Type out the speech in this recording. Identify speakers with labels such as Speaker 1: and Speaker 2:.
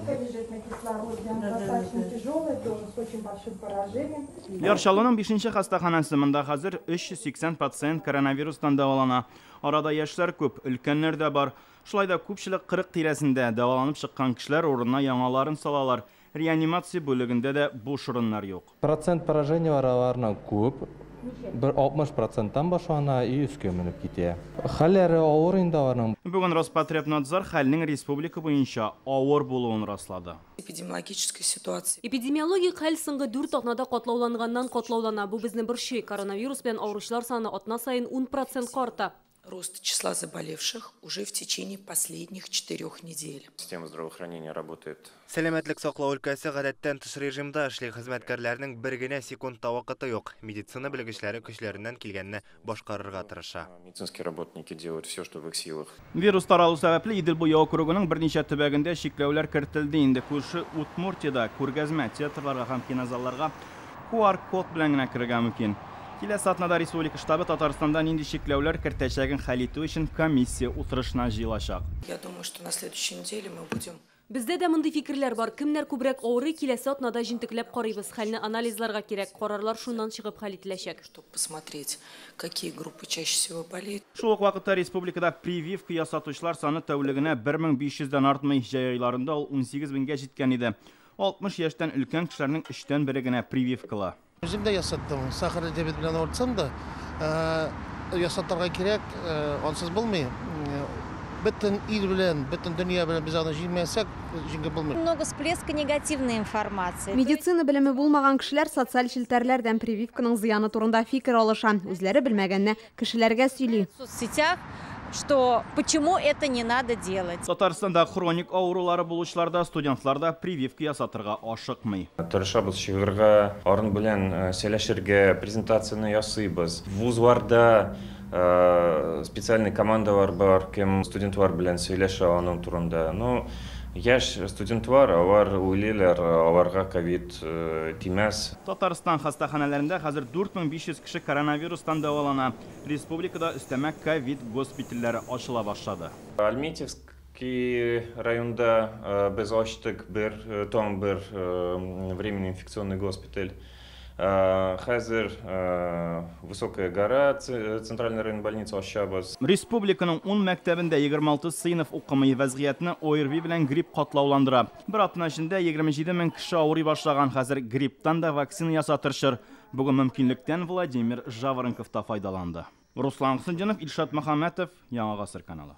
Speaker 1: нехватка бюджетной кислорода, достаточно тяжелая, тоже с очень большим поражением.
Speaker 2: Яршалының 5-ші хастаханасында хәзер 380 пациент коронавирустан дәвалана. Арада яшьләр күп, өлкәннәр дә бар. Шулай да күпчелек 40 тирәсендә дәваланып чыккан кешеләр урынына яңаларын салалар. Реанимация бүлегендә дә буш урыннар юк.
Speaker 3: Процент поражения араларына күп. 60%-тан башлана и өскә менеп китә. Хәлләре авыр инде аларның.
Speaker 2: Бүген Роспотребнадзор хәлнең республика буенча авыр булуын раслады.
Speaker 4: Эпидемиологическая ситуация.
Speaker 5: Эпидемиологик хәл соңгы 4 атнада катлауланганнан катлаулана. Бу безне борчый. Коронавирус белән авыручылар саны атна сайын 10% арта.
Speaker 4: Рост числа заболевших уже в течение последних 4 недель.
Speaker 6: Система здравоохранения работает.
Speaker 7: Сәламәтлек саклау өлкәсе гадәттән тыш режимда эшли, хезмәткәрләрнең бер генә секундта вакыты юк. Медицина белгечләре көчләреннән килгәнне башкарырга тырыша.
Speaker 6: Медицинские работники делают все, что в их силах.
Speaker 2: Вирус таралу сәбәпле Идел буе округының берничә төбәгендә чикләүләр кертелде. Инде күрше Удмуртиядә күргәзмә театрларга һәм кинозалларга QR-код белән генә керергә мөмкин. Киләсе атнада республика штабы Татарстанда нинди чикләүләр кертәчәген хәл итү өчен комиссия утырышына җыелачак.
Speaker 4: Я думаю, что на следующей неделе мы будем.
Speaker 5: Бездә дә мондый фикерләр бар. Кемнәр күбрәк авырый, киләсе атнада җинтекләп карыйбыз. Хәлне анализларга кирәк. Карарлар шуннан чыгып хәл ителәчәк.
Speaker 4: Чтобы посмотреть, какие группы чаще всего болеют.
Speaker 2: Шул ук вакытта республикада прививка ясатучылар саны тәүлегенә 1500-дән артмый. Җәй айларында ул 18 меңгә җиткән иде. 60 яшьтән өлкән кешеләрнең 3тән бире генә прививкала.
Speaker 8: Özüm de yasattım. Sahara debit bilen ortsam da yasatlarga kirek, onsuz bulmayı. Bütün il bilen, bütün dünya bilen biz onu jilmesek, jingə bulmayı.
Speaker 9: Много всплеска негативной информации.
Speaker 5: Медицина белеме булмаган кешеләр социаль челтәрләрдән прививканың зыяны турында фикер алыша. Үзләре белмәгәнне кешеләргә сөйли.
Speaker 9: В соцсетях, что почему это не надо делать.
Speaker 2: Татарстанда хроник авырулары булучыларда, студентларда прививка ясатырга ашыкмый.
Speaker 6: Тырышабыз чыгарга, арын белән сөйләшергә, презентацияны ясыйбыз. Вузларда специальный командалар бар, кем студентлар белән сөйләшә аның турында. Ну, яшь студентлар, алар уйлыйлар, аларга ковид тимәс.
Speaker 2: Татарстан хастаханәләрендә хәзер 4500 кеше коронавирустан дәвалана. Республикада өстәмә ковид госпитальләре ачыла башлады.
Speaker 6: Альметьевский районда без ачтык бер временный инфекционный госпиталь. Хәзер Высокая гора, центральный район больницы ачабыз.
Speaker 2: Республиканың 10 мәктәбендә 26 сыйныф укымый, вазгыятны ОРВИ белән грипп катлауландыра. Бер атна эчендә 27 мең кеше авырый башлаган. Хәзер грипптан да вакцина ясатырчыр. Бүген мөмкинлектән Владимир Жаворонков та файдаланды. Руслан Хсындинов, Илшат Мөхәммәтов, Яңа Гасыр каналы.